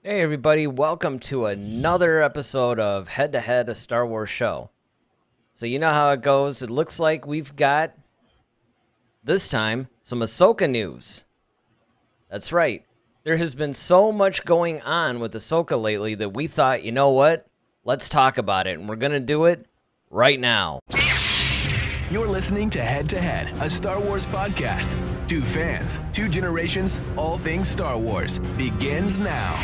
Hey everybody, welcome to another episode of Head to Head, a Star Wars show. So you know how it goes. It looks like we've got, this time, some Ahsoka news. That's right. There has been so much going on with Ahsoka lately that we thought, you know what? Let's talk about it, and we're going to do it right now. You're listening to Head, a Star Wars podcast. Two fans, two generations, all things Star Wars begins now.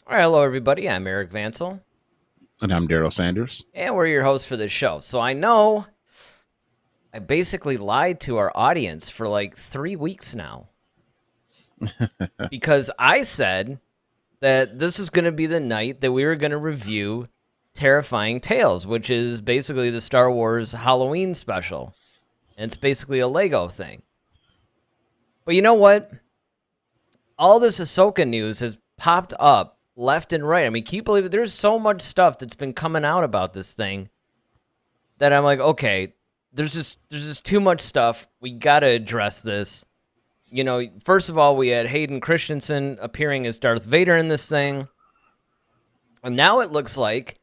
All right, hello everybody. I'm Eric Vansel. And I'm Daryl Sanders. And we're your hosts for this show. So I know I basically lied to our audience for like 3 weeks now. Because I said that this is going to be the night that we were going to review Terrifying Tales, which is basically the Star Wars Halloween special. And it's basically a Lego thing. But you know what? All this Ahsoka news has popped up left and right. I mean, can you believe it? There's so much stuff that's been coming out about this thing that I'm like, okay, there's just too much stuff. We got to address this. You know, first of all, we had Hayden Christensen appearing as Darth Vader in this thing. And now it looks like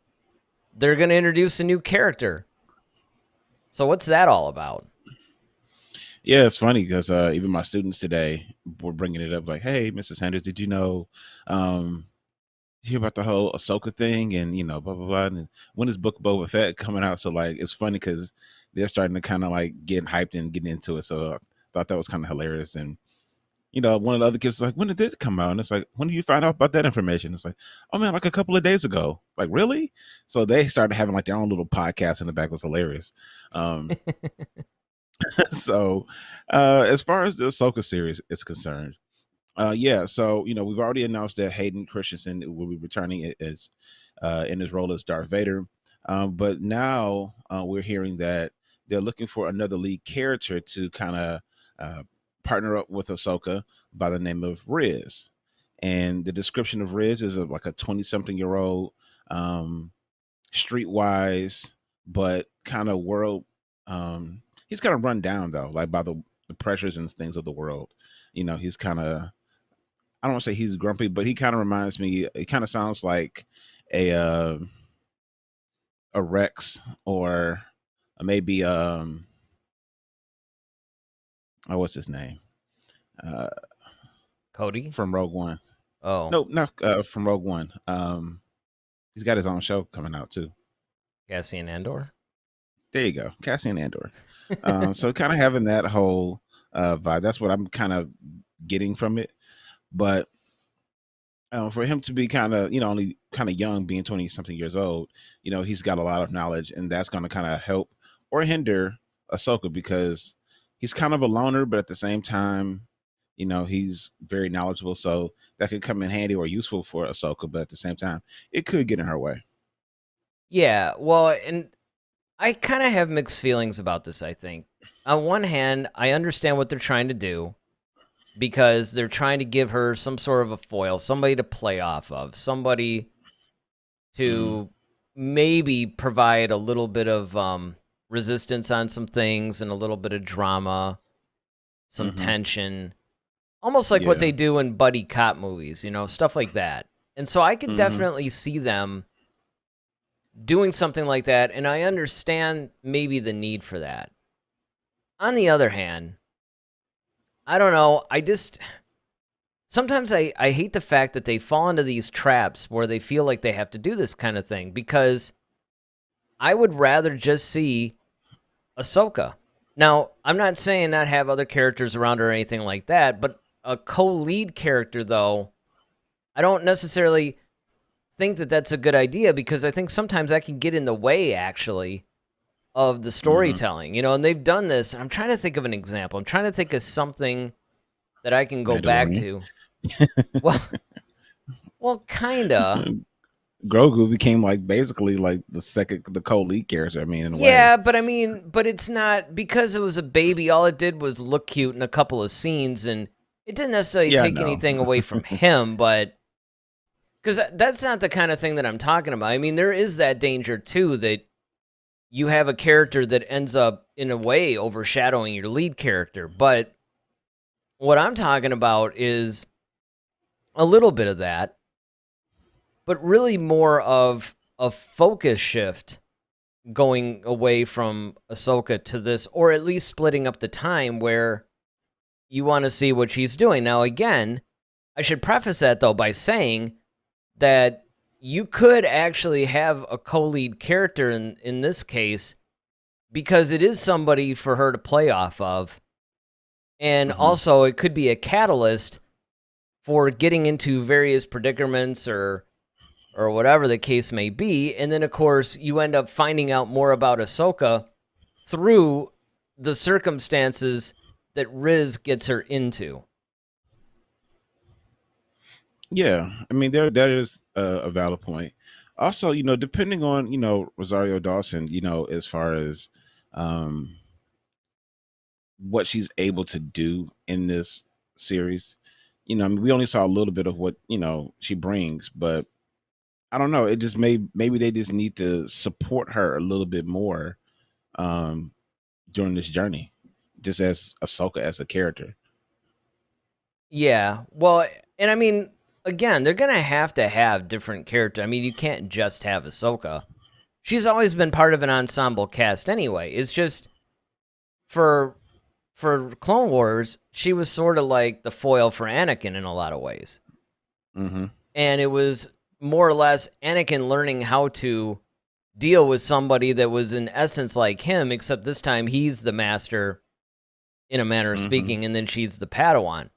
they're going to introduce a new character. So what's that all about? Yeah, it's funny because even my students today were bringing it up like, hey, Mr. Sanders, did you know, hear about the whole Ahsoka thing and, you know, blah, blah, blah. And when is Book of Boba Fett coming out? So, like, it's funny because they're starting to kind of, like, get hyped and get into it. So I thought that was kind of hilarious. And, you know, one of the other kids was like, when did this come out? And it's like, when did you find out about that information? It's like, oh, man, like a couple of days ago. Like, really? So they started having, like, their own little podcast in the back. It was hilarious. So as far as the Ahsoka series is concerned, so you know we've already announced that Hayden Christensen will be returning as in his role as Darth Vader, but now we're hearing that they're looking for another lead character to kind of partner up with Ahsoka by the name of Riz, and the description of Riz is like a 20-something-year-old, streetwise but kind of world. He's kind of run down though, like by the pressures and things of the world. You know, he's kind of, I don't want to say he's grumpy, but he kind of reminds me, it kind of sounds like a Rex or maybe, what's his name? Cody? From Rogue One. Oh. No, not from Rogue One. He's got his own show coming out too. Cassian Andor? There you go. Cassian Andor. So kind of having that whole vibe. That's what I'm kind of getting from it. But for him to be kind of, you know, only kind of young, being 20-something years old, you know, he's got a lot of knowledge, and that's going to kind of help or hinder Ahsoka because he's kind of a loner, but at the same time, you know, he's very knowledgeable. So that could come in handy or useful for Ahsoka, but at the same time, it could get in her way. Yeah, well, and I kind of have mixed feelings about this, I think. On one hand, I understand what they're trying to do because they're trying to give her some sort of a foil, somebody to play off of, somebody to maybe provide a little bit of resistance on some things and a little bit of drama, some tension, almost like what they do in buddy cop movies, you know, stuff like that. And so I could definitely see them doing something like that, and I understand maybe the need for that. On the other hand, I don't know, sometimes I hate the fact that they fall into these traps where they feel like they have to do this kind of thing, because I would rather just see Ahsoka. Now, I'm not saying not have other characters around her or anything like that, but a co-lead character, though, I don't necessarily think that that's a good idea, because I think sometimes that can get in the way, actually, of the storytelling, you know, and they've done this. I'm trying to think of an example. I'm trying to think of something that I can go back to. Well, kind of. Grogu became like basically like the co-lead character. I mean, in a way. Yeah, but I mean, but it's not, because it was a baby, all it did was look cute in a couple of scenes, and it didn't necessarily take anything away from him, but because that's not the kind of thing that I'm talking about. I mean, there is that danger, too, that you have a character that ends up, in a way, overshadowing your lead character. But what I'm talking about is a little bit of that, but really more of a focus shift going away from Ahsoka to this, or at least splitting up the time where you want to see what she's doing. Now, again, I should preface that, though, by saying that you could actually have a co-lead character in this case, because it is somebody for her to play off of. And also, it could be a catalyst for getting into various predicaments or whatever the case may be. And then, of course, you end up finding out more about Ahsoka through the circumstances that Riz gets her into. Yeah, I mean, that is a valid point. Also, depending on, Rosario Dawson, as far as what she's able to do in this series, I mean, we only saw a little bit of what, she brings, but I don't know. It just maybe they just need to support her a little bit more during this journey, just as Ahsoka as a character. Yeah, well, and I mean, again, they're going to have different characters. I mean, you can't just have Ahsoka. She's always been part of an ensemble cast anyway. It's just for Clone Wars, she was sort of like the foil for Anakin in a lot of ways. Mm-hmm. And it was more or less Anakin learning how to deal with somebody that was in essence like him, except this time he's the master in a manner of speaking, and then she's the Padawan.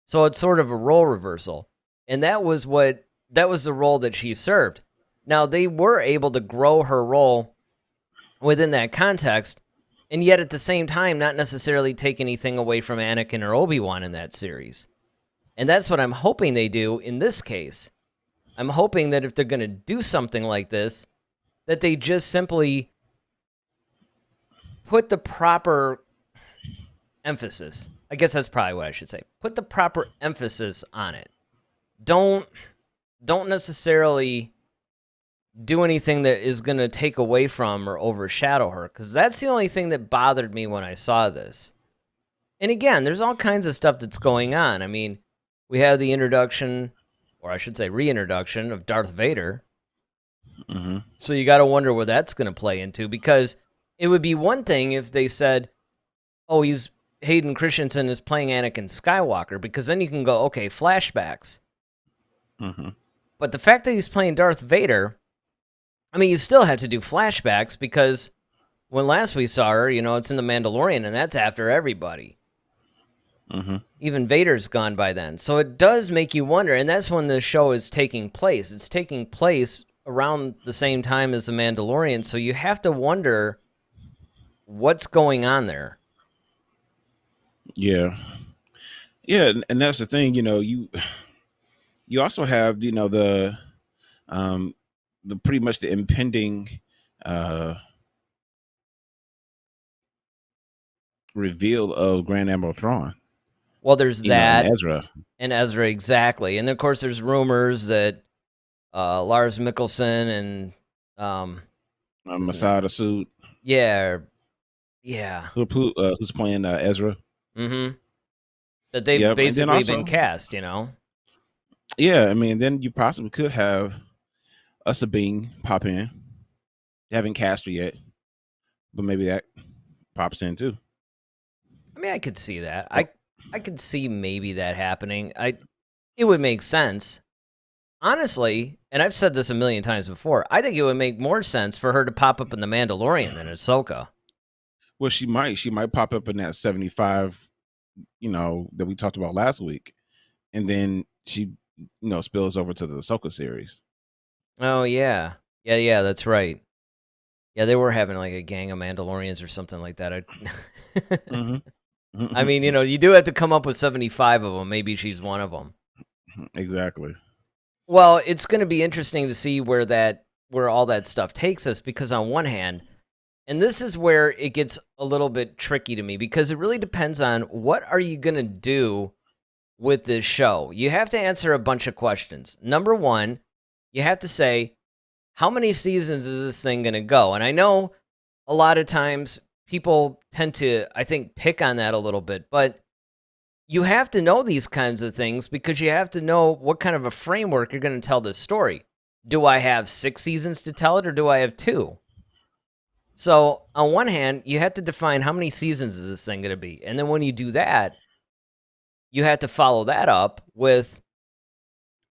So it's sort of a role reversal. And that was the role that she served. Now, they were able to grow her role within that context, and yet at the same time not necessarily take anything away from Anakin or Obi-Wan in that series. And that's what I'm hoping they do in this case. I'm hoping that if they're going to do something like this, that they just simply put the proper emphasis. I guess that's probably what I should say. Put the proper emphasis on it. Don't necessarily do anything that is going to take away from or overshadow her, because that's the only thing that bothered me when I saw this. And again, there's all kinds of stuff that's going on. I mean, we have the introduction, or I should say reintroduction, of Darth Vader. Mm-hmm. So you got to wonder where that's going to play into, because it would be one thing if they said, oh, Hayden Christensen is playing Anakin Skywalker, because then you can go, okay, flashbacks. Mm-hmm. But the fact that he's playing Darth Vader, I mean, you still have to do flashbacks, because when last we saw her, it's in The Mandalorian, and that's after everybody. Mm-hmm. Even Vader's gone by then. So it does make you wonder, and that's when the show is taking place. It's taking place around the same time as The Mandalorian, so you have to wonder what's going on there. Yeah. Yeah, and that's the thing, you also have, the pretty much the impending reveal of Grand Admiral Thrawn. Well, there's that. And Ezra, exactly. And of course, there's rumors that Lars Mikkelsen and Masada Suit. Yeah. Who's playing Ezra? Mm-hmm. That they've basically been cast, Yeah, I mean, then you possibly could have a Sabine pop in. They haven't cast her yet, but maybe that pops in too. I mean, I could see that. I could see maybe that happening. It would make sense. Honestly, and I've said this a million times before, I think it would make more sense for her to pop up in The Mandalorian than Ahsoka. Well, she might pop up in that 75, that we talked about last week, and then she, spills over to the Ahsoka series. Oh yeah, that's right. Yeah, they were having like a gang of Mandalorians or something like that. I mean, you do have to come up with 75 of them. Maybe she's one of them. Exactly. Well, it's going to be interesting to see where all that stuff takes us, because on one hand, and this is where it gets a little bit tricky to me, because it really depends on what are you going to do with this show. You have to answer a bunch of questions. Number one, you have to say, how many seasons is this thing going to go? And I know a lot of times people tend to, I think, pick on that a little bit, but you have to know these kinds of things because you have to know what kind of a framework you're going to tell this story. Do I have 6 seasons to tell it, or do I have 2? So on one hand, you have to define how many seasons is this thing going to be. And then when you do that, you have to follow that up with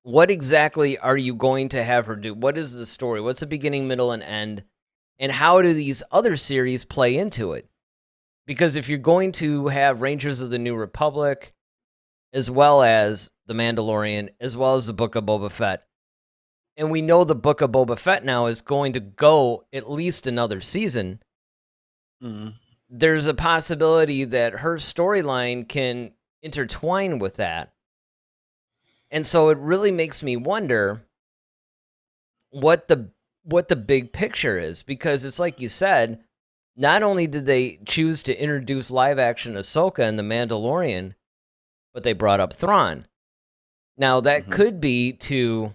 what exactly are you going to have her do? What is the story? What's the beginning, middle, and end? And how do these other series play into it? Because if you're going to have Rangers of the New Republic, as well as The Mandalorian, as well as the Book of Boba Fett, and we know the Book of Boba Fett now is going to go at least another season, there's a possibility that her storyline can intertwine with that. And so it really makes me wonder what the big picture is, because it's like you said, not only did they choose to introduce live action Ahsoka and The Mandalorian, but they brought up Thrawn. Now that could be to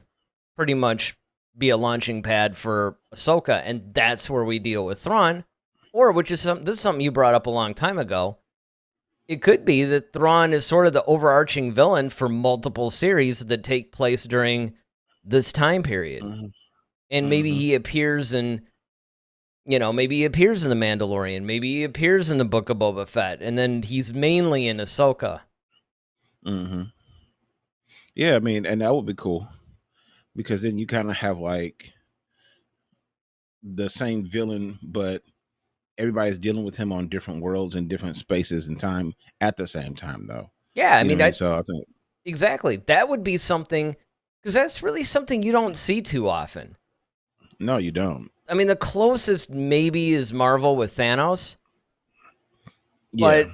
pretty much be a launching pad for Ahsoka, and that's where we deal with Thrawn, or this is something you brought up a long time ago. It could be that Thrawn is sort of the overarching villain for multiple series that take place during this time period. And maybe he appears in, maybe he appears in The Mandalorian. Maybe he appears in the Book of Boba Fett. And then he's mainly in Ahsoka. Yeah, I mean, and that would be cool. Because then you kind of have, like, the same villain, but everybody's dealing with him on different worlds and different spaces and time at the same time, though. Yeah, I mean, so I think exactly, that would be something, because that's really something you don't see too often. No, you don't. I mean, the closest maybe is Marvel with Thanos. Yeah. But,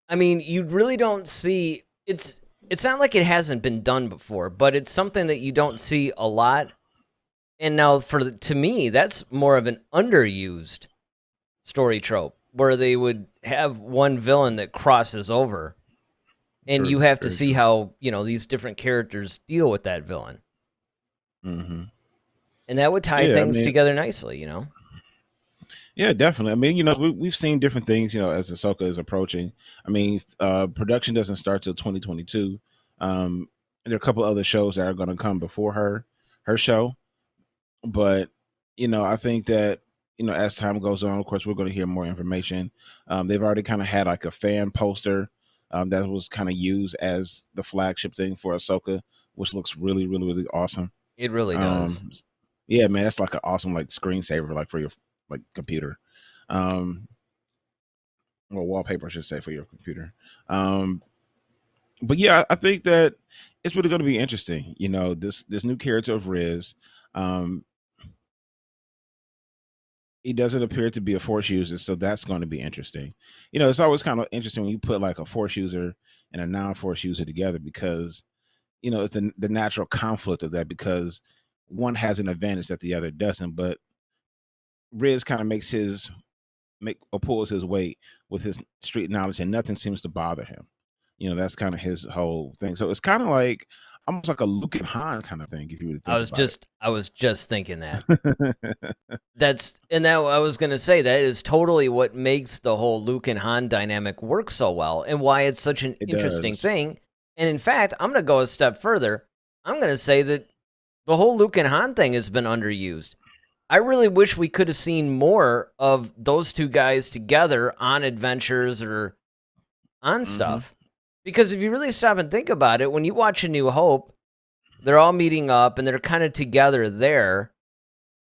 I mean, you really don't see, it's not like it hasn't been done before, but it's something that you don't see a lot. And now, to me, that's more of an underused story trope, where they would have one villain that crosses over, and you have to see how, these different characters deal with that villain. And that would tie things together nicely, Yeah, definitely. I mean, we've seen different things, as Ahsoka is approaching. I mean, production doesn't start till 2022. There are a couple other shows that are going to come before her show. But, I think that, as time goes on, of course, we're going to hear more information. They've already kind of had like a fan poster that was kind of used as the flagship thing for Ahsoka, which looks really, really, really awesome. It really does. Yeah, man, that's like an awesome like screensaver, like for your like computer, or wallpaper, I should say, for your computer. But yeah, I think that it's really going to be interesting. This new character of Riz. He doesn't appear to be a Force user, so that's going to be interesting. It's always kind of interesting when you put like a Force user and a non-Force user together, because it's the natural conflict of that, because one has an advantage that the other doesn't. But Riz kind of pulls his weight with his street knowledge, and nothing seems to bother him. That's kind of his whole thing. So it's kind of like almost like a Luke and Han kind of thing, if you would think I was just thinking that. I was going to say that is totally what makes the whole Luke and Han dynamic work so well, and why it's such an interesting thing. And in fact, I'm going to go a step further. I'm going to say that the whole Luke and Han thing has been underused. I really wish we could have seen more of those two guys together on adventures or on stuff. Because if you really stop and think about it, when you watch A New Hope, they're all meeting up and they're kind of together there.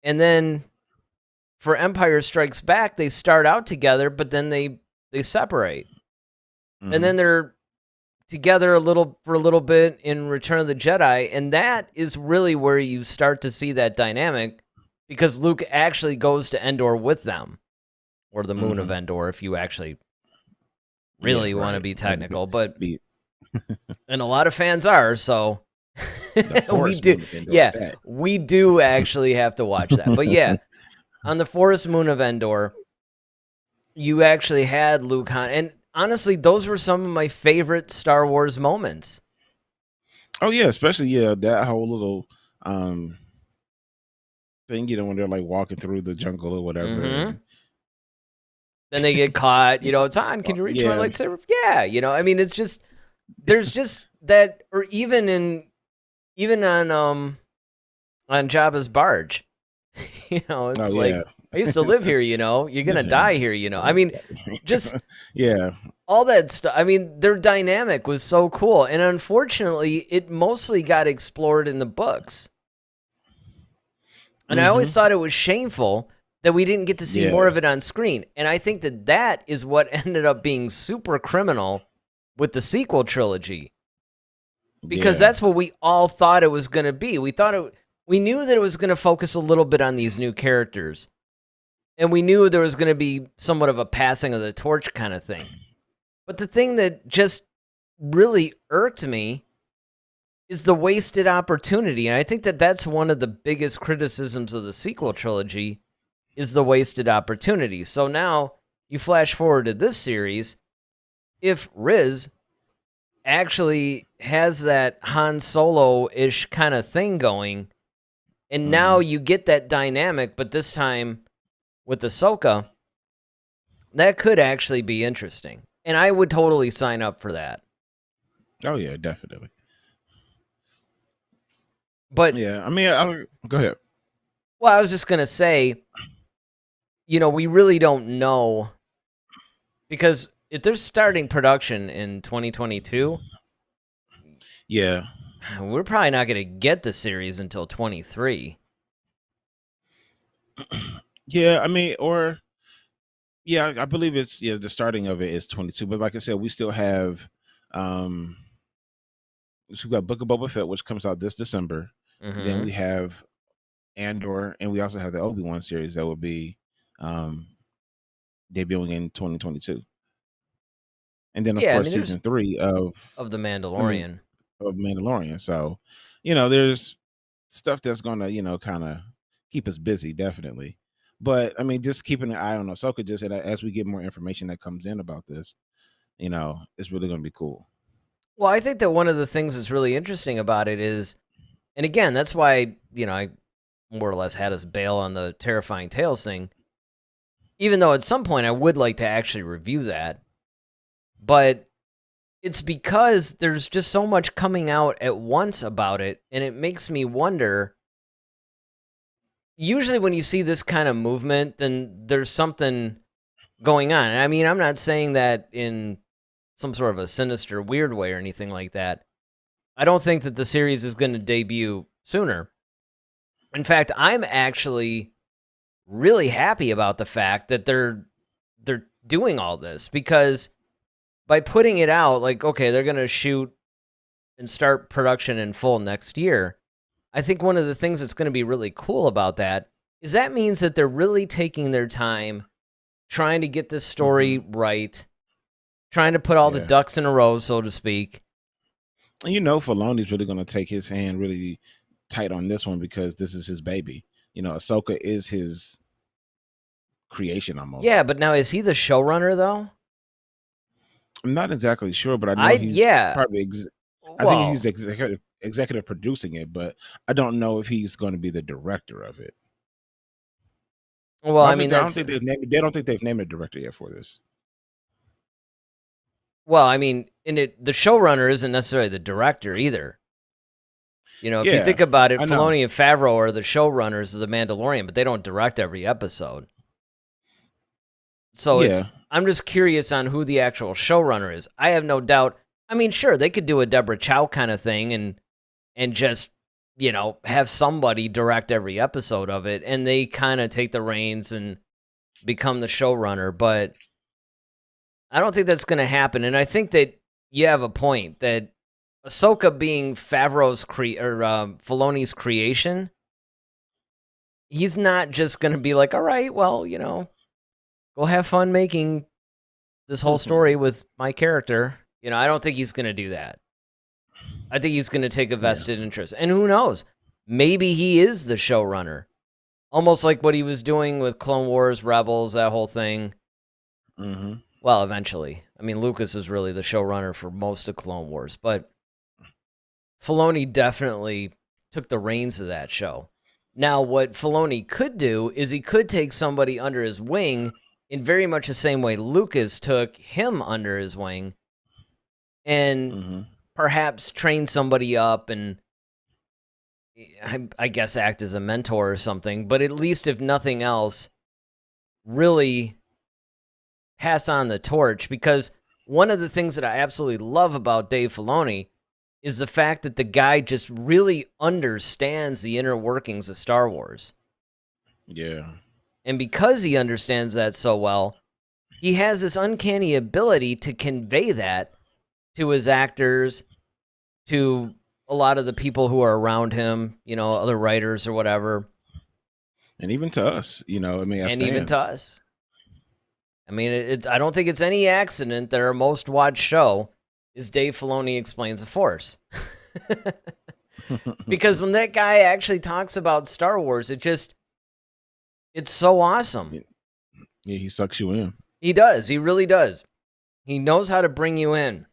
And then for Empire Strikes Back, they start out together, but then they separate. And then they're together for a little bit in Return of the Jedi. And that is really where you start to see that dynamic, because Luke actually goes to Endor with them, or the moon of Endor, if you actually really want to be technical, but and a lot of fans are, so we do actually have to watch that. But yeah, on the Forest Moon of Endor, you actually had Luke Han, and honestly, those were some of my favorite Star Wars moments. Oh yeah, especially that whole little thing, when they're like walking through the jungle or whatever. Then they get caught, it's Han, can you reach my lightsaber? Yeah, I mean, it's just there's just that, or even on Jabba's barge, Oh it's like, yeah. I used to live here, you're gonna die here, I mean, just Yeah. all that stuff. I mean, their dynamic was so cool, and unfortunately, it mostly got explored in the books. And I always thought it was shameful that we didn't get to see more of it on screen. And I think that is what ended up being super criminal with the sequel trilogy. Because that's what we all thought it was going to be. We knew that it was going to focus a little bit on these new characters. And we knew there was going to be somewhat of a passing of the torch kind of thing. But the thing that just really irked me is the wasted opportunity. And I think that's one of the biggest criticisms of the sequel trilogy is the wasted opportunity. So now you flash forward to this series, if Riz actually has that Han Solo-ish kind of thing going, and now you get that dynamic, but this time with Ahsoka, that could actually be interesting. And I would totally sign up for that. Oh yeah, definitely. But yeah, I mean, go ahead. Well, I was just going to say, we really don't know, because if they're starting production in 2022, yeah, we're probably not going to get the series until 23. Yeah, I mean, I believe it's the starting of it is 22. But like I said, we still have we've got Book of Boba Fett, which comes out this December. Then we have Andor, and we also have the Obi-Wan series that will be debuting in 2022. And then of course season 3 of The Mandalorian. Of Mandalorian. So, there's stuff that's gonna, kind of keep us busy, definitely. But I mean, just keeping an eye on Ahsoka, just as we get more information that comes in about this, it's really gonna be cool. Well, I think that one of the things that's really interesting about it is, and again, that's why, I more or less had us bail on the Terrifying Tales thing, even though at some point I would like to actually review that. But it's because there's just so much coming out at once about it, and it makes me wonder, usually when you see this kind of movement, then there's something going on. I mean, I'm not saying that in some sort of a sinister, weird way or anything like that. I don't think that the series is going to debut sooner. In fact, I'm actually really happy about the fact that they're doing all this, because by putting it out, like, okay, they're going to shoot and start production in full next year. I think one of the things that's going to be really cool about that is that means that they're really taking their time trying to get this story right, trying to put all the ducks in a row, so to speak. And Filoni's really going to take his hand really tight on this one, because this is his baby. Ahsoka is his creation almost. Yeah, but now is he the showrunner though? I'm not exactly sure, but I know he's probably. I think he's executive producing it, but I don't know if he's going to be the director of it. Well, I mean, they don't think they've named a director yet for this. Well, I mean, the showrunner isn't necessarily the director either. If you think about it, Filoni and Favreau are the showrunners of The Mandalorian, but they don't direct every episode. So I'm just curious on who the actual showrunner is. I have no doubt. I mean, sure, they could do a Deborah Chow kind of thing and just, have somebody direct every episode of it, and they kind of take the reins and become the showrunner. But I don't think that's going to happen. And I think that you have a point that Ahsoka being Favreau's Filoni's creation, he's not just going to be like, all right, well, go have fun making this whole story with my character. I don't think he's going to do that. I think he's going to take a vested interest. And who knows? Maybe he is the showrunner. Almost like what he was doing with Clone Wars, Rebels, that whole thing. Mm-hmm. Well, eventually. I mean, Lucas is really the showrunner for most of Clone Wars, but Filoni definitely took the reins of that show. Now, what Filoni could do is he could take somebody under his wing in very much the same way Lucas took him under his wing and perhaps train somebody up and I guess act as a mentor or something, but at least if nothing else, really pass on the torch. Because one of the things that I absolutely love about Dave Filoni is the fact that the guy just really understands the inner workings of Star Wars. Yeah. And because he understands that so well, he has this uncanny ability to convey that to his actors, to a lot of the people who are around him, other writers or whatever. And even to us, as fans. Even to us. I mean, I don't think it's any accident that our most watched show is Dave Filoni Explains the Force. Because when that guy actually talks about Star Wars, it's so awesome. Yeah, he sucks you in. He does. He really does. He knows how to bring you in.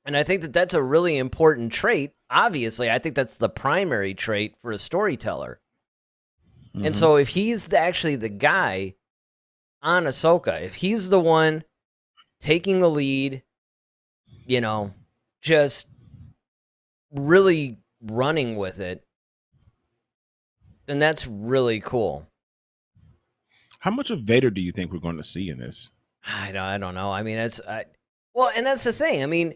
And I think that that's a really important trait. Obviously, I think that's the primary trait for a storyteller. And so if he's actually the guy on Ahsoka, if he's the one taking the lead, just really running with it, then that's really cool. How much of Vader do you think we're going to see in this? I don't know. I mean, and that's the thing. I mean,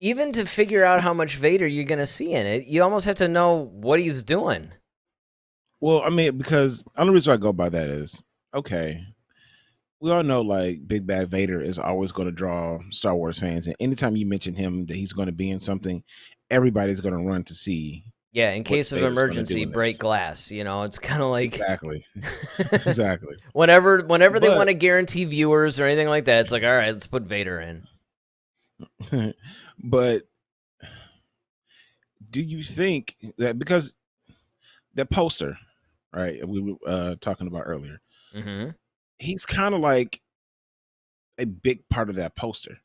even to figure out how much Vader you're going to see in it, you almost have to know what he's doing. Well, I mean, because the only reason I go by that is, okay, we all know like Big Bad Vader is always going to draw Star Wars fans. And anytime you mention him that he's going to be in something, everybody's going to run to see. Yeah, in case of emergency, break glass. It's kind of like exactly. Whenever they want to guarantee viewers or anything like that, it's like, all right, let's put Vader in. But do you think that because that poster, right, we were talking about earlier, he's kind of a big part of that poster.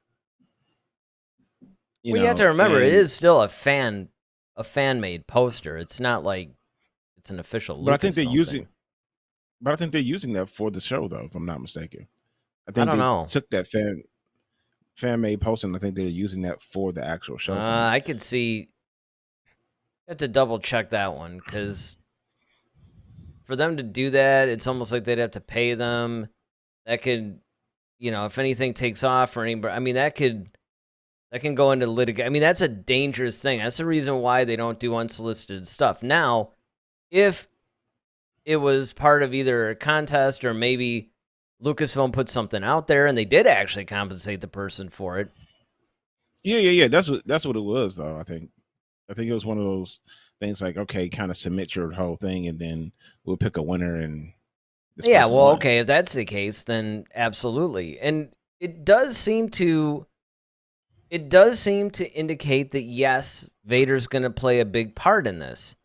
You have to remember, it is still a fan-made poster. It's not like it's an official. But I think they're using. But I think they're using that for the show, though, if I'm not mistaken. I think they took that fan-made poster, and I think they're using that for the actual show. I could see. I have to double check that one because for them to do that, it's almost like they'd have to pay them. That could, if anything takes off or anybody, I mean, that can go into litigation. I mean, that's a dangerous thing. That's the reason why they don't do unsolicited stuff. Now, if it was part of either a contest or maybe Lucasfilm put something out there and they did actually compensate the person for it. Yeah. That's what it was, though. I think it was one of those things like, okay, kind of submit your whole thing and then we'll pick a winner. And yeah, well, okay, if that's the case, then absolutely. And it does seem to indicate that yes, Vader's going to play a big part in this.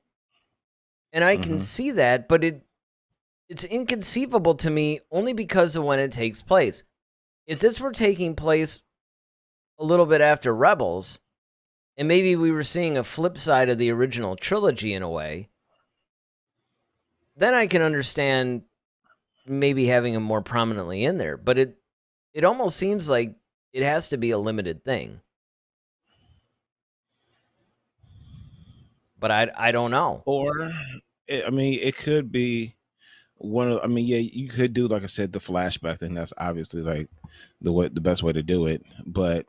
And I can see that, but it's inconceivable to me only because of when it takes place. If this were taking place a little bit after Rebels, and maybe we were seeing a flip side of the original trilogy in a way, then I can understand maybe having him more prominently in there. But it almost seems like it has to be a limited thing. But I don't know. Or, it could be you could do, like I said, the flashback thing. That's obviously like the best way to do it. But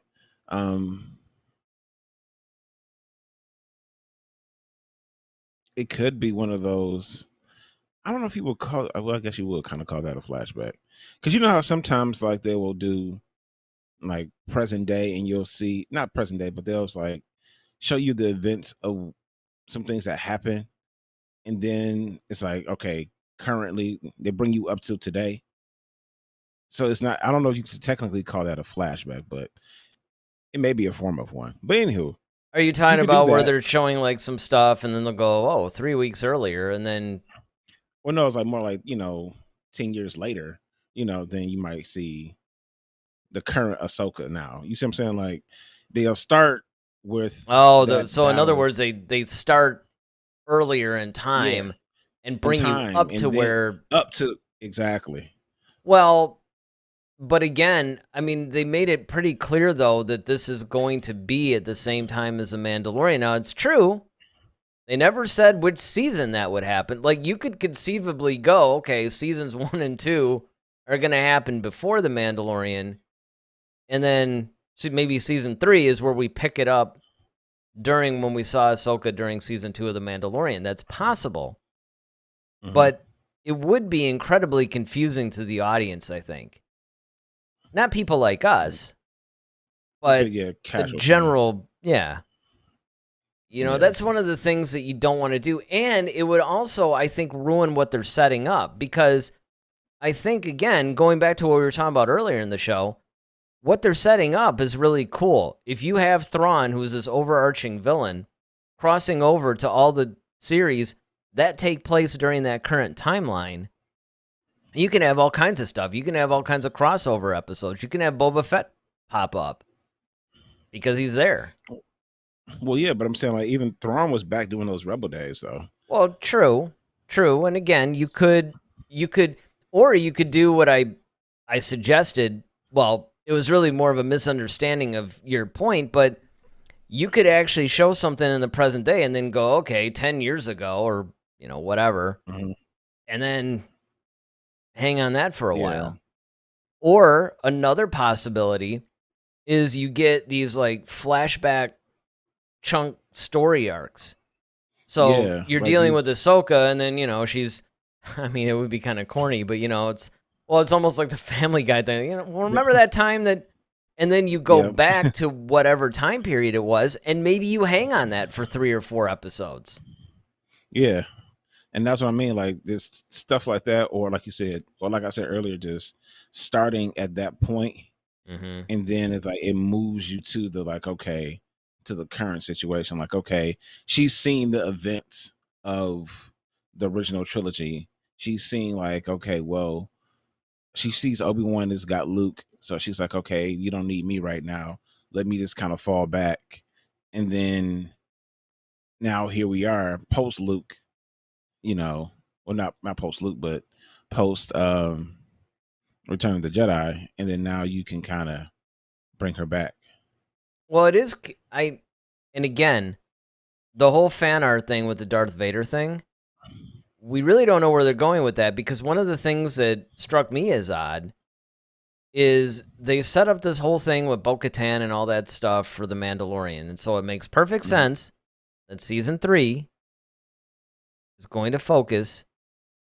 it could be one of those. I don't know if you would call. Well, I guess you would kind of call that a flashback, because you know how sometimes like they will do like present day, and you'll see not present day, but they'll like show you the events of some things that happen, and then it's like, okay, currently they bring you up to today. So it's not. I don't know if you could technically call that a flashback, but it may be a form of one. But anywho. Are you talking about where they're showing like some stuff and then they'll go, 3 weeks earlier, and then? Well, no, it's like more like 10 years later, then you might see the current Ahsoka now. You see what I'm saying? Like they'll start with. So in other words, they start earlier in time and bring you up to where exactly. Well, But again, I mean, they made it pretty clear, though, that this is going to be at the same time as The Mandalorian. Now, it's true. They never said which season that would happen. Like, you could conceivably go, okay, seasons 1 and 2 are going to happen before The Mandalorian. And then maybe season 3 is where we pick it up during when we saw Ahsoka during season 2 of The Mandalorian. That's possible. Mhm. But it would be incredibly confusing to the audience, I think. Not people like us, but yeah, the casual fans. general, yeah. You know, Yeah. that's one of the things that you don't want to do. And it would also, I think, ruin what they're setting up. Because I think, again, going back to what we were talking about earlier in the show, what they're setting up is really cool. If you have Thrawn, who's this overarching villain, crossing over to all the series that take place during that current timeline, you can have all kinds of stuff. You can have all kinds of crossover episodes. You can have Boba Fett pop up because he's there. Well, yeah, but I'm saying like even Thrawn was back doing those Rebel days, though. Well, true. And again, you could do what I suggested. Well, it was really more of a misunderstanding of your point, but you could actually show something in the present day and then go, okay, 10 years ago or, whatever, and then hang on that for a while. Or another possibility is you get these like flashback chunk story arcs. So you're like dealing with Ahsoka, and then, she's, I mean, it would be kind of corny, but it's almost like the Family Guy thing. Well, remember that time that, and then you go back to whatever time period it was, and maybe you hang on that for 3 or 4 episodes. Yeah. And that's what I mean, like this stuff like that, or like you said, or like I said earlier, just starting at that point, and then it's like it moves you to the like, okay, to the current situation. Like, okay, she's seen the events of the original trilogy. She's seen like, okay, well, she sees Obi-Wan has got Luke, so she's like, okay, you don't need me right now. Let me just kind of fall back, and then now here we are, post Luke. Well, not post Luke, but post Return of the Jedi, and then now you can kind of bring her back. Well, it is. And again, the whole fan art thing with the Darth Vader thing, we really don't know where they're going with that, because one of the things that struck me as odd is they set up this whole thing with Bo-Katan and all that stuff for The Mandalorian, and so it makes perfect sense that season 3 is going to focus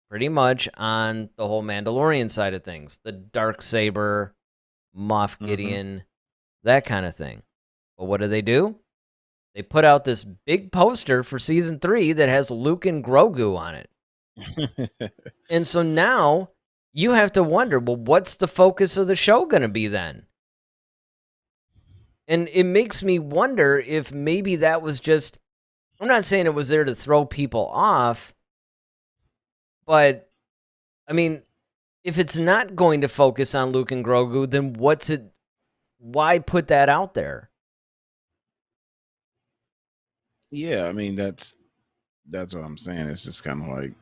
pretty much on the whole Mandalorian side of things, the Darksaber, Moff Gideon, that kind of thing. But what do? They put out this big poster for season 3 that has Luke and Grogu on it. And so now you have to wonder, well, what's the focus of the show going to be then? And it makes me wonder if maybe that was just, I'm not saying it was there to throw people off, but, I mean, if it's not going to focus on Luke and Grogu, then why put that out there? Yeah, I mean, that's what I'm saying. It's just kind of like...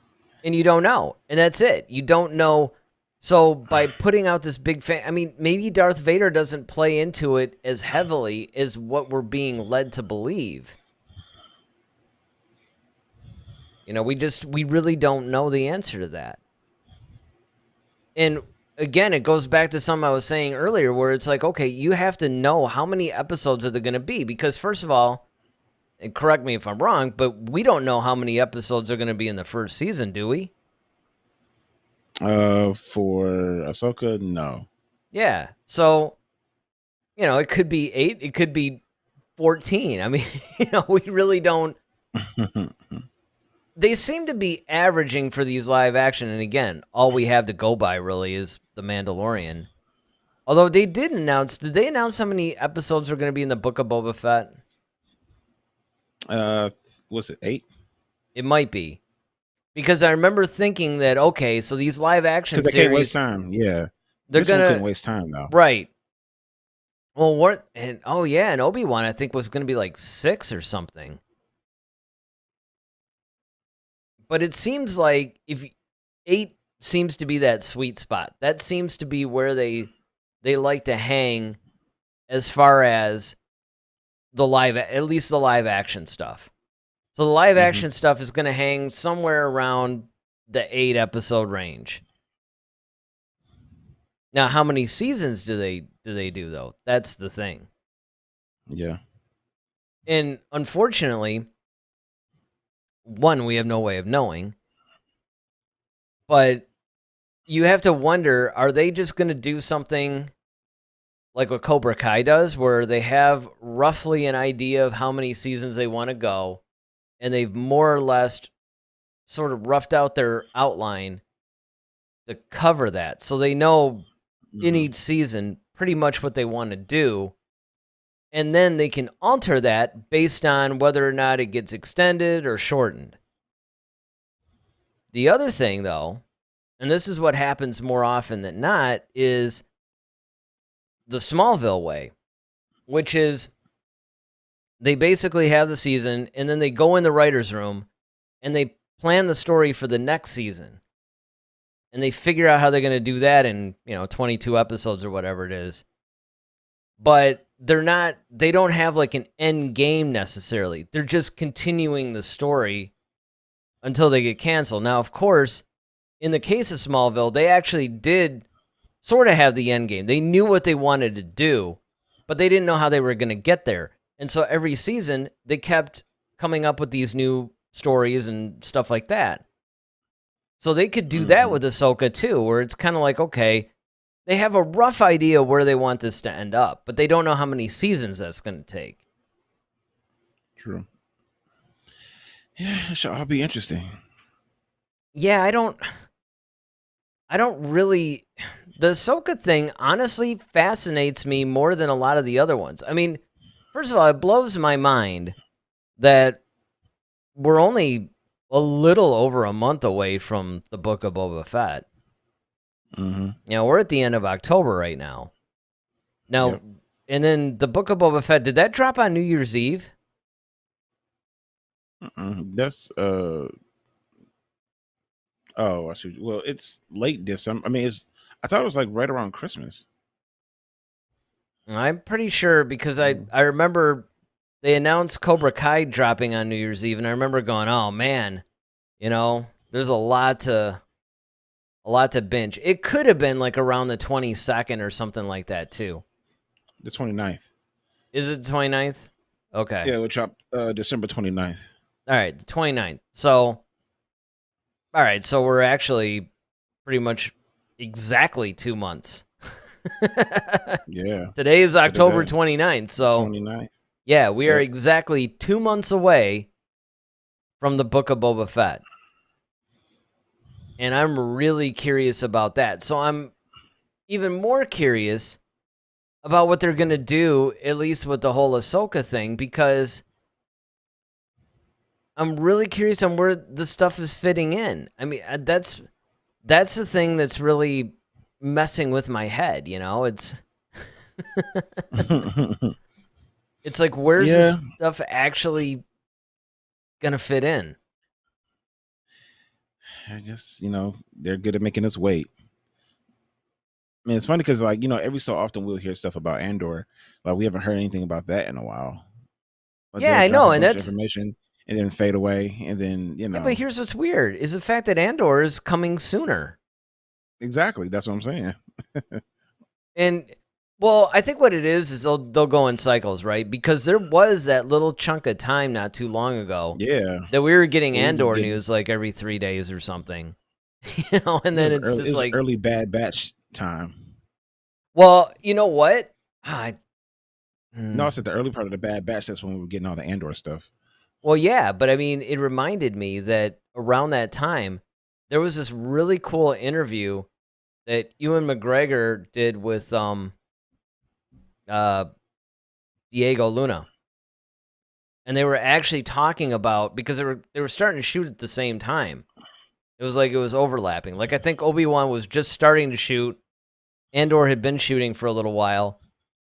And you don't know. And that's it. You don't know. So by putting out this big fan... I mean, maybe Darth Vader doesn't play into it as heavily as what we're being led to believe. We really don't know the answer to that. And again, it goes back to something I was saying earlier where it's like, okay, you have to know how many episodes are there going to be. Because first of all, and correct me if I'm wrong, but we don't know how many episodes are going to be in the first season, do we? For Ahsoka, no. Yeah. So, it could be 8, it could be 14. I mean, we really don't. They seem to be averaging for these live action, and again, all we have to go by really is The Mandalorian. Although did they announce how many episodes are going to be in the Book of Boba Fett? Was it 8? It might be. Because I remember thinking that, okay, so these live action series... Because they can't waste time, yeah. They're going to... couldn't waste time, though. Right. Well, and Obi-Wan, I think, was going to be like 6 or something. But it seems like if 8 seems to be that sweet spot. That seems to be where they they like to hang as far as at least the live action stuff. So the live action stuff is going to hang somewhere around the 8 episode range. Now, how many seasons do they do though? That's the thing. Yeah. And unfortunately, one, we have no way of knowing. But you have to wonder, are they just going to do something like what Cobra Kai does, where they have roughly an idea of how many seasons they want to go, and they've more or less sort of roughed out their outline to cover that. So they know in each season pretty much what they want to do, and then they can alter that based on whether or not it gets extended or shortened. The other thing, though, and this is what happens more often than not, is the Smallville way, which is they basically have the season, and then they go in the writer's room, and they plan the story for the next season. And they figure out how they're going to do that in, 22 episodes or whatever it is. But they don't have like an end game necessarily. They're just continuing the story until they get canceled. Now, of course, in the case of Smallville, they actually did sort of have the end game. They knew what they wanted to do, but they didn't know how they were going to get there. And so every season, they kept coming up with these new stories and stuff like that. So they could do that with Ahsoka too, where it's kind of like, okay, they have a rough idea where they want this to end up, but they don't know how many seasons that's going to take. True. Yeah, it should all be interesting. Yeah, I don't really... The Ahsoka thing honestly fascinates me more than a lot of the other ones. I mean, first of all, it blows my mind that we're only a little over a month away from the Book of Boba Fett. We're at the end of October right now. Now, And then the Book of Boba Fett, did that drop on New Year's Eve? That's I see. Well, it's late December. I mean, I thought it was like right around Christmas. I'm pretty sure because I remember they announced Cobra Kai dropping on New Year's Eve, and I remember going, "Oh man, there's a lot to binge." It could have been like around the 22nd or something like that too. The 29th. Is it the 29th? Okay. Yeah, it would drop December 29th. All right, the 29th. So, all right, so we're actually pretty much exactly 2 months. Yeah. Today is October 29th, so 29th. Yeah, we are exactly 2 months away from the Book of Boba Fett. And I'm really curious about that. So I'm even more curious about what they're going to do, at least with the whole Ahsoka thing, because I'm really curious on where the stuff is fitting in. I mean, that's the thing that's really messing with my head, It's it's like, where's this stuff actually gonna fit in? I guess, they're good at making us wait. I mean, it's funny because, like, every so often we'll hear stuff about Andor. Like, we haven't heard anything about that in a while. Like, yeah, I know, and that's information and then fade away, and then Yeah, but here's what's weird: is the fact that Andor is coming sooner. Exactly, that's what I'm saying. And well, I think what it is they'll go in cycles, right? Because there was that little chunk of time not too long ago, that we were getting Andor news like every 3 days or something, and then it's just like early Bad Batch time. Well, you know what? No, I said the early part of the Bad Batch. That's when we were getting all the Andor stuff. Well, yeah, but I mean, it reminded me that around that time, there was this really cool interview that Ewan McGregor did with Diego Luna. And they were actually talking about, because they were starting to shoot at the same time. It was like it was overlapping. Like, I think Obi-Wan was just starting to shoot. Andor had been shooting for a little while.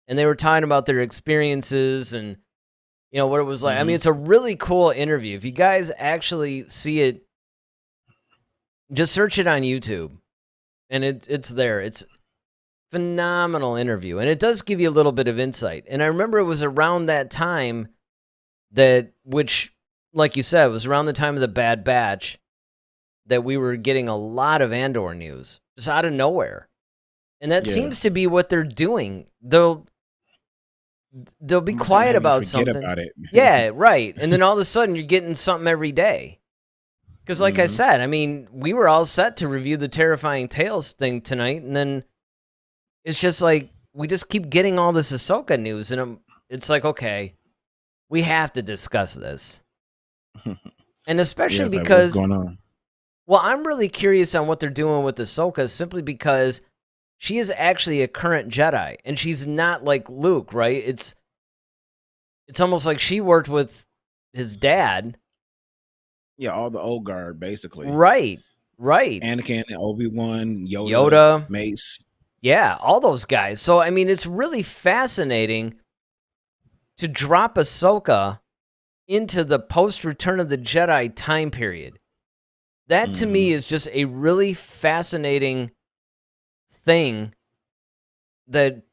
And they were talking about their experiences and, what it was like. I mean, it's a really cool interview. If you guys actually see it, just search it on YouTube. And it's there. Phenomenal interview. And it does give you a little bit of insight. And I remember it was around that time which, like you said, was around the time of the Bad Batch that we were getting a lot of Andor news, just out of nowhere. And that seems to be what they're doing. They'll be quiet about something. About it. Yeah, right. And then all of a sudden, you're getting something every day. Because like I said, I mean, we were all set to review the Terrifying Tales thing tonight, and then it's just like, we just keep getting all this Ahsoka news, and it's like, okay, we have to discuss this. And especially because, what's going on? Well, I'm really curious on what they're doing with Ahsoka, simply because she is actually a current Jedi, and she's not like Luke, right? It's almost like she worked with his dad. Yeah, all the old guard, basically. Right. Anakin, Obi-Wan, Yoda, Mace. Yeah, all those guys. So, I mean, it's really fascinating to drop Ahsoka into the post-Return of the Jedi time period. That, to me, is just a really fascinating thing that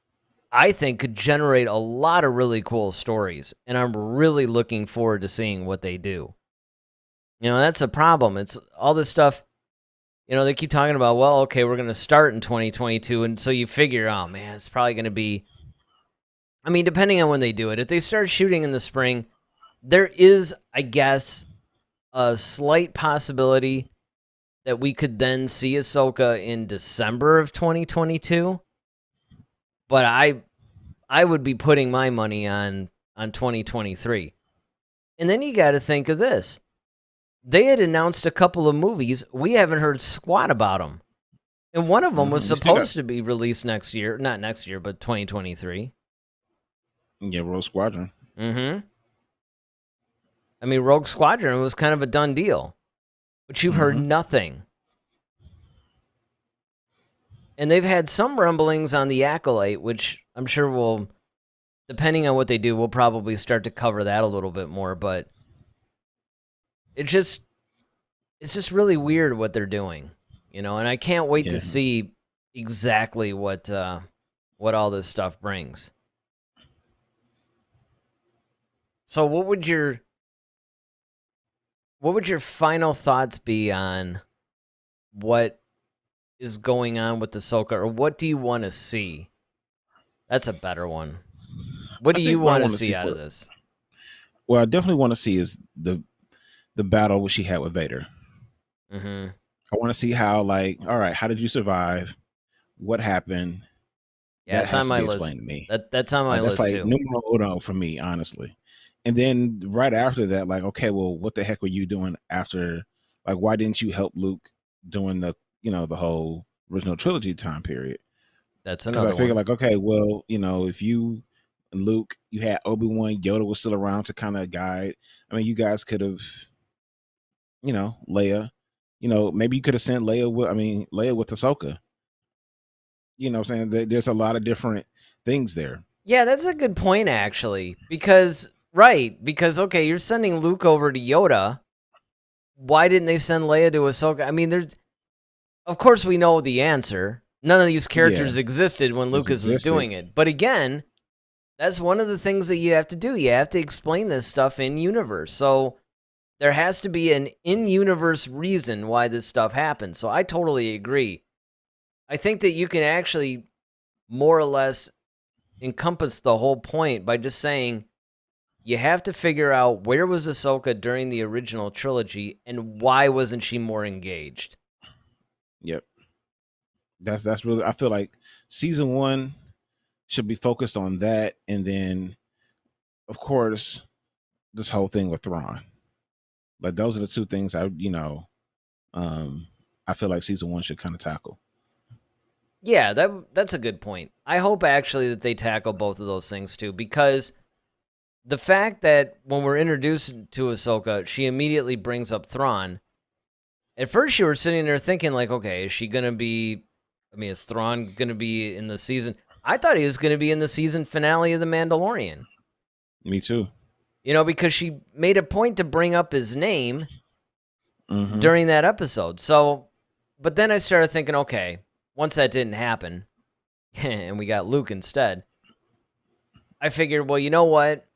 I think could generate a lot of really cool stories. And I'm really looking forward to seeing what they do. You know, that's a problem. It's all this stuff, you know, they keep talking about, well, okay, we're going to start in 2022. And so you figure, oh, man, it's probably going to be, I mean, depending on when they do it. If they start shooting in the spring, there is, I guess, a slight possibility that we could then see Ahsoka in December of 2022. But I would be putting my money on 2023. And then you got to think of this. They had announced a couple of movies. We haven't heard squat about them. And one of them was supposed to be released next year. Not next year, but 2023. Yeah, Rogue Squadron. I mean, Rogue Squadron was kind of a done deal. But you've heard nothing. And they've had some rumblings on the Acolyte, which I'm sure will, depending on what they do, we'll probably start to cover that a little bit more. But it's just really weird what they're doing, you know, and I can't wait to see exactly what all this stuff brings. So what would your final thoughts be on what is going on with Ahsoka, or what do you want to see? That's a better one. What do you want to see out of this? Well, I definitely want to see is the battle she had with Vader. I want to see how, like, all right, how did you survive? What happened? Yeah, that's on my list. To me. That's on my list like too. Numero uno for me, honestly. And then right after that, like, okay, well, what the heck were you doing after? Like, why didn't you help Luke during the, you know, the whole original trilogy time period? That's another one. I figure, like, okay, well, you know, if you and Luke, you had Obi-Wan, Yoda was still around to kind of guide. I mean, you guys could have, you know, Leia, you know, maybe you could have sent Leia with Ahsoka. You know what I'm saying? There's a lot of different things there. Yeah, that's a good point, actually. Because, okay, you're sending Luke over to Yoda. Why didn't they send Leia to Ahsoka? I mean, of course we know the answer. None of these characters existed when Lucas was doing it. But again, that's one of the things that you have to do. You have to explain this stuff in universe. So there has to be an in-universe reason why this stuff happens. So I totally agree. I think that you can actually more or less encompass the whole point by just saying you have to figure out where was Ahsoka during the original trilogy and why wasn't she more engaged. Yep. That's really, I feel like season 1 should be focused on that, and then of course this whole thing with Thrawn. Like, those are the two things I feel like season 1 should kind of tackle. Yeah, that's a good point. I hope actually that they tackle both of those things too, because the fact that when we're introduced to Ahsoka, she immediately brings up Thrawn. At first you were sitting there thinking, like, okay, is Thrawn going to be in the season? I thought he was going to be in the season finale of The Mandalorian. Me too. You know, because she made a point to bring up his name during that episode. So, but then I started thinking, okay, once that didn't happen, and we got Luke instead. I figured, well, you know what?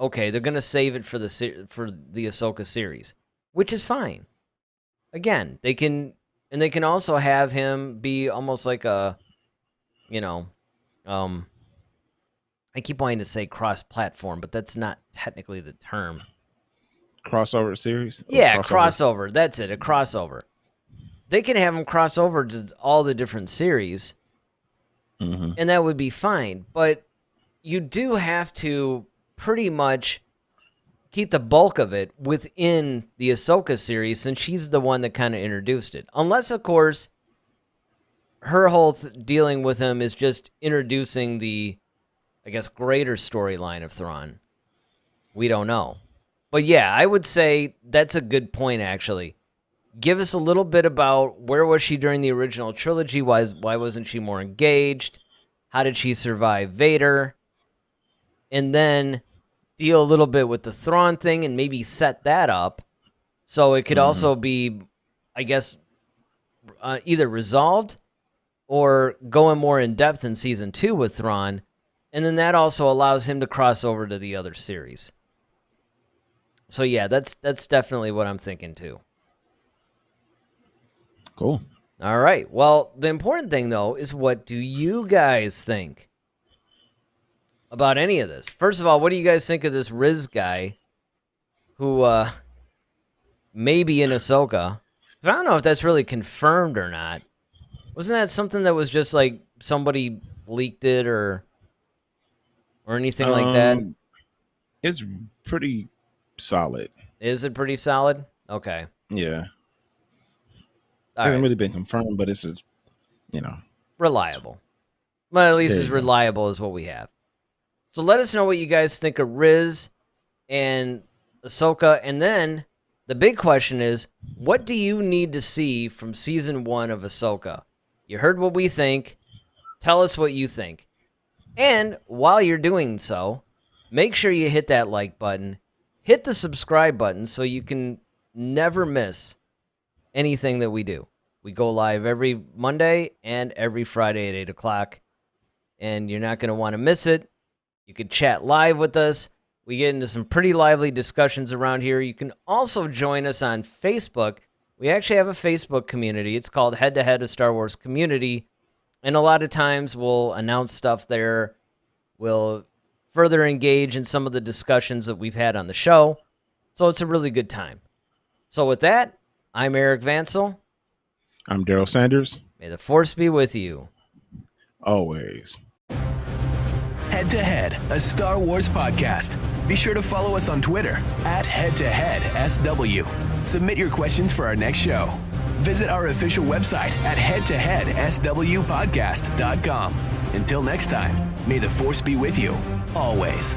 Okay, they're gonna save it for the Ahsoka series, which is fine. Again, they can also have him be almost like a, I keep wanting to say cross-platform, but that's not technically the term. Crossover series? Yeah, crossover. That's it, a crossover. They can have him cross over to all the different series, and that would be fine. But you do have to pretty much keep the bulk of it within the Ahsoka series, since she's the one that kind of introduced it. Unless, of course, her whole dealing with him is just introducing the, I guess, greater storyline of Thrawn. We don't know. But yeah, I would say that's a good point, actually. Give us a little bit about where was she during the original trilogy? Why wasn't she more engaged? How did she survive Vader? And then deal a little bit with the Thrawn thing and maybe set that up so it could also be, I guess, either resolved or going more in depth in season 2 with Thrawn. And then that also allows him to cross over to the other series. So yeah, that's definitely what I'm thinking too. Cool. All right. Well, the important thing though is, what do you guys think about any of this? First of all, what do you guys think of this Riz guy who may be in Ahsoka? 'Cause I don't know if that's really confirmed or not. Wasn't that something that was just like somebody leaked it or anything like that? It's pretty solid. Is it pretty solid? Okay. Yeah. All Hasn't right. really been confirmed, but it's Reliable. Well, at least There as you go. reliable as what we have. So let us know what you guys think of Riz and Ahsoka. And then the big question is, what do you need to see from season 1 of Ahsoka? You heard what we think. Tell us what you think. And while you're doing so, make sure you hit that like button. Hit the subscribe button so you can never miss anything that we do. We go live every Monday and every Friday at 8 o'clock. And you're not going to want to miss it. You can chat live with us. We get into some pretty lively discussions around here. You can also join us on Facebook. We actually have a Facebook community. It's called Head to Head, a Star Wars Community. And a lot of times we'll announce stuff there. We'll further engage in some of the discussions that we've had on the show. So it's a really good time. So with that, I'm Eric Vansel. I'm Daryl Sanders. May the Force be with you. Always. Head to Head, a Star Wars podcast. Be sure to follow us on Twitter at HeadToHeadSW. Submit your questions for our next show. Visit our official website at headtoheadswpodcast.com. Until next time, may the Force be with you, always.